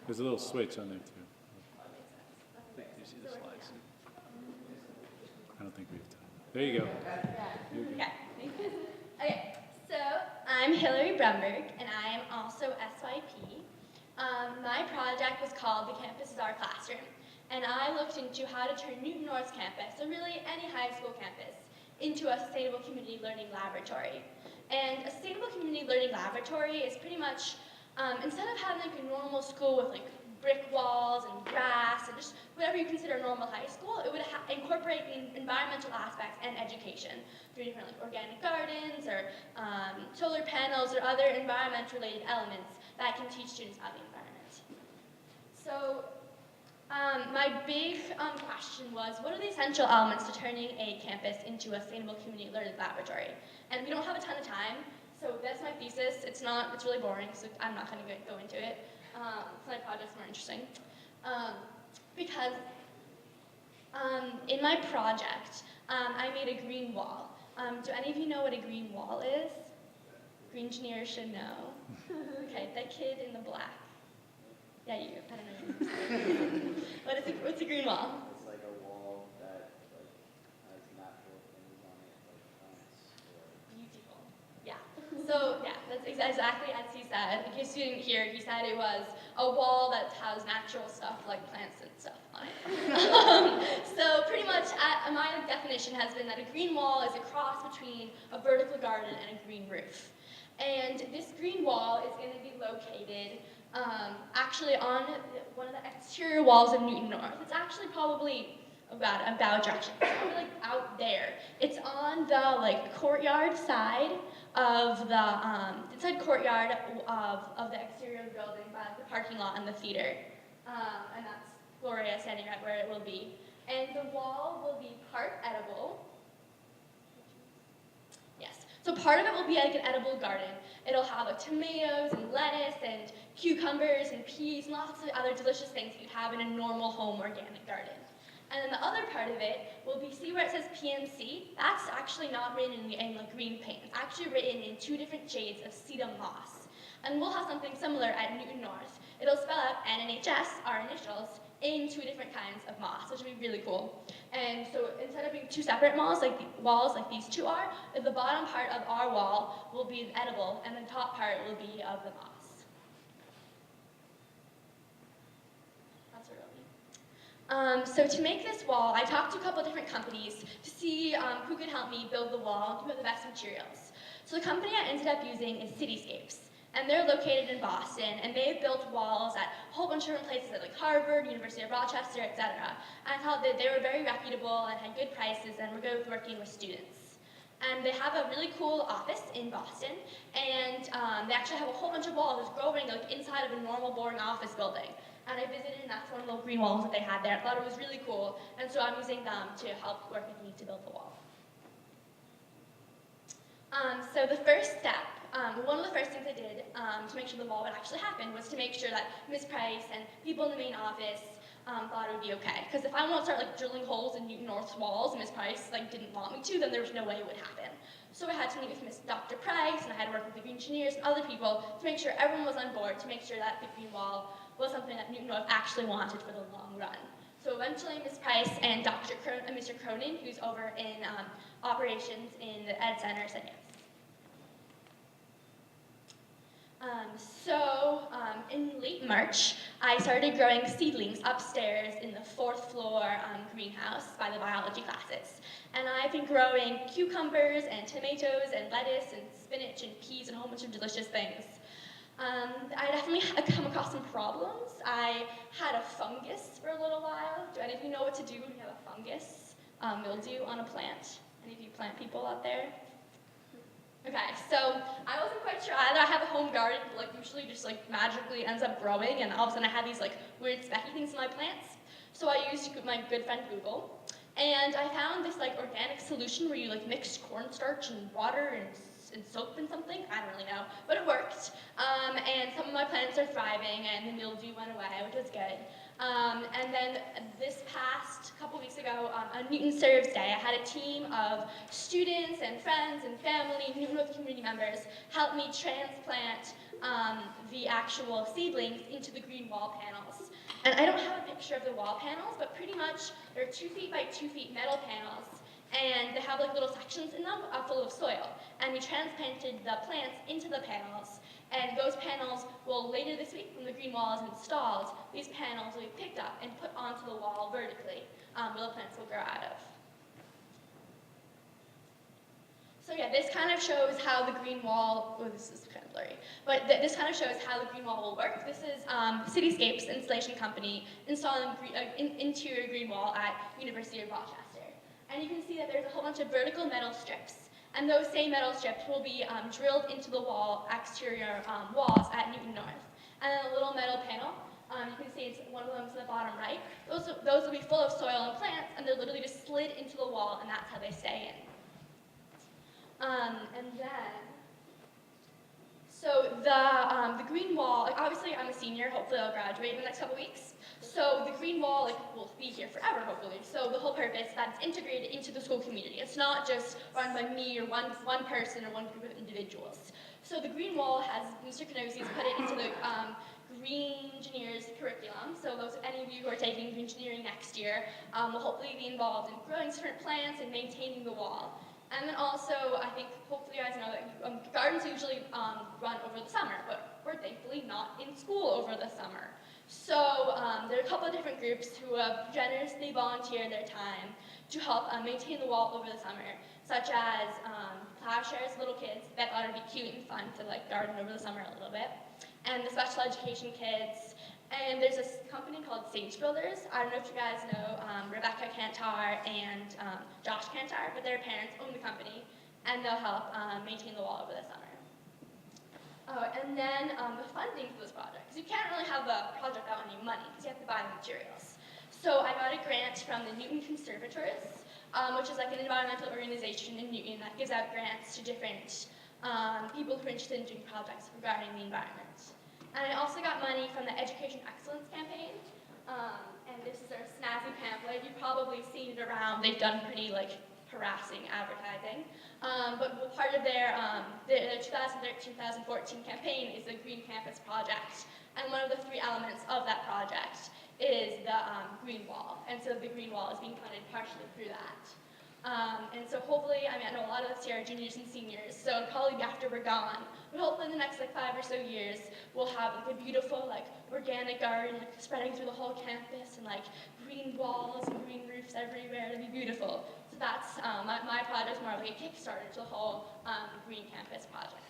There's a little switch on there too. You see the slides? I don't think we've done it. There you go. You're good. Okay. Okay, so I'm Hilary Brumberg, and I am also SYP. My project was called The Campus is Our Classroom, and I looked into how to turn Newton North's campus, or really any high school campus, into a sustainable community learning laboratory. And a sustainable community learning laboratory is pretty much, instead of having like a normal school with like brick walls and grass and just whatever you consider a normal high school, it would incorporate the environmental aspects and education through different like organic gardens or solar panels or other environment-related elements that can teach students about the environment. So my big question was, what are the essential elements to turning a campus into a sustainable community learning laboratory? And we don't have a ton of time, so that's my thesis. It's really boring, so I'm not going to go into it. My project's more interesting. Because in my project, I made a green wall. Do any of you know what a green wall is? Green engineers should know. Okay, that kid in the black. Yeah, you. I don't know. What's a green wall? It's like a wall that has natural things on it, like plants. Beautiful. Yeah. So yeah, that's exactly as he said. In case you didn't hear, he said it was a wall that has natural stuff like plants and stuff on it. So pretty much, my definition has been that a green wall is a cross between a vertical garden and a green roof. And this green wall is going to be located actually on one of the exterior walls of Newton North. It's actually probably about a bad direction. It's probably like out there. It's on the like courtyard side of the inside courtyard of the exterior of the building by the parking lot and the theater. And that's Gloria standing right where it will be. And the wall will be part edible. Yes. So part of it will be like an edible garden. It'll have like tomatoes and lettuce and cucumbers and peas and lots of other delicious things that you'd have in a normal home organic garden. And then the other part of it will be, see where it says PMC? That's actually not written in like green paint. It's actually written in 2 different shades of sedum moss. And we'll have something similar at Newton North. It'll spell out NNHS, our initials, in 2 different kinds of moss, which will be really cool. And so instead of being 2 separate walls like these 2 are, the bottom part of our wall will be edible, and the top part will be of the moss. That's really. So to make this wall, I talked to a couple different companies to see who could help me build the wall and who had the best materials. So the company I ended up using is Cityscapes. And they're located in Boston, and they've built walls at a whole bunch of different places like Harvard, University of Rochester, etc. And I thought that they were very reputable and had good prices and were good with working with students. And they have a really cool office in Boston, and they actually have a whole bunch of walls that's growing like inside of a normal, boring office building. And I visited, and that's one of the little green walls that they had there. I thought it was really cool, and so I'm using them to help work with me to build the wall. So the first step, one of the first things I did to make sure the wall would actually happen was to make sure that Ms. Price and people in the main office thought it would be okay. Because if I want to start like drilling holes in Newton North's walls and Ms. Price like didn't want me to, then there was no way it would happen. So I had to meet with Dr. Price, and I had to work with the green engineers and other people to make sure everyone was on board, to make sure that the green wall was something that Newton North actually wanted for the long run. So eventually Ms. Price and Mr. Cronin, who's over in operations in the Ed Center, said yes. In late March, I started growing seedlings upstairs in the 4th floor greenhouse by the biology classes. And I've been growing cucumbers and tomatoes and lettuce and spinach and peas and a whole bunch of delicious things. I definitely had come across some problems. I had a fungus for a little while. Do any of you know what to do when you have a fungus, mildew on a plant? Any of you plant people out there? Okay, so I wasn't quite sure either. I have a home garden that like usually just like magically ends up growing, and all of a sudden I had these like weird specky things in my plants. So I used my good friend Google, and I found this like organic solution where you like mix cornstarch and water and soap and something. I don't really know, but it worked. And some of my plants are thriving, and the mildew went away, which was good. And then this past couple weeks ago, on Newton Serves Day, I had a team of students and friends and family, Newton North community members, help me transplant the actual seedlings into the green wall panels. And I don't have a picture of the wall panels, but pretty much they're 2 feet by 2 feet metal panels, and they have like little sections in them full of soil. And we transplanted the plants into the panels, and those panels will later this week, when the green wall is installed, these panels will be picked up and put onto the wall vertically, where the plants will grow out of. So yeah, this kind of shows how the green wall, oh, this is kind of blurry, but this kind of shows how the green wall will work. This is Cityscapes Installation Company installing interior green wall at University of Rochester. And you can see that there's a whole bunch of vertical metal strips, and those same metal strips will be drilled into the wall, exterior walls at Newton North. And then a little metal panel, you can see it's one of them to the bottom right. Those will be full of soil and plants, and they're literally just slid into the wall, and that's how they stay in. And then, so the green wall, like obviously I'm a senior, hopefully I'll graduate in the next couple weeks. So the green wall will be here forever, hopefully. So the whole purpose is that it's integrated into the school community. It's not just run by me or one person or one group of individuals. So the green wall has, Mr. Canosi's put it into the Green Engineers curriculum. So any of you who are taking green engineering next year will hopefully be involved in growing different plants and maintaining the wall. And then also, I think, hopefully you guys know that gardens usually run over the summer, but we're thankfully not in school over the summer. So there are a couple of different groups who have generously volunteered their time to help maintain the wall over the summer, such as Plowshares, little kids that thought it'd be cute and fun to garden over the summer a little bit, and the special education kids. And there's this company called Sage Builders. I don't know if you guys know Rebecca Cantar and Josh Cantar, but their parents own the company, and they'll help maintain the wall over the summer. Oh, and then the funding for this project, because you can't really have the project without any money, because you have to buy the materials. So I got a grant from the Newton Conservators, which is like an environmental organization in Newton that gives out grants to different people who are interested in doing projects regarding the environment. And I also got money from the Education Excellence Campaign, and this is our snazzy pamphlet. You've probably seen it around. They've done pretty harassing advertising. But part of their 2013-2014 campaign is the Green Campus Project. And one of the 3 elements of that project is the green wall. And so the green wall is being funded partially through that. And so hopefully, I know a lot of us here are juniors and seniors, so it'll probably be after we're gone. But hopefully in the next 5 or so years, we'll have a beautiful organic garden spreading through the whole campus, and green walls and green roofs everywhere. It'll be beautiful. So that's my project, more like a Kickstarter to the whole Green Campus project.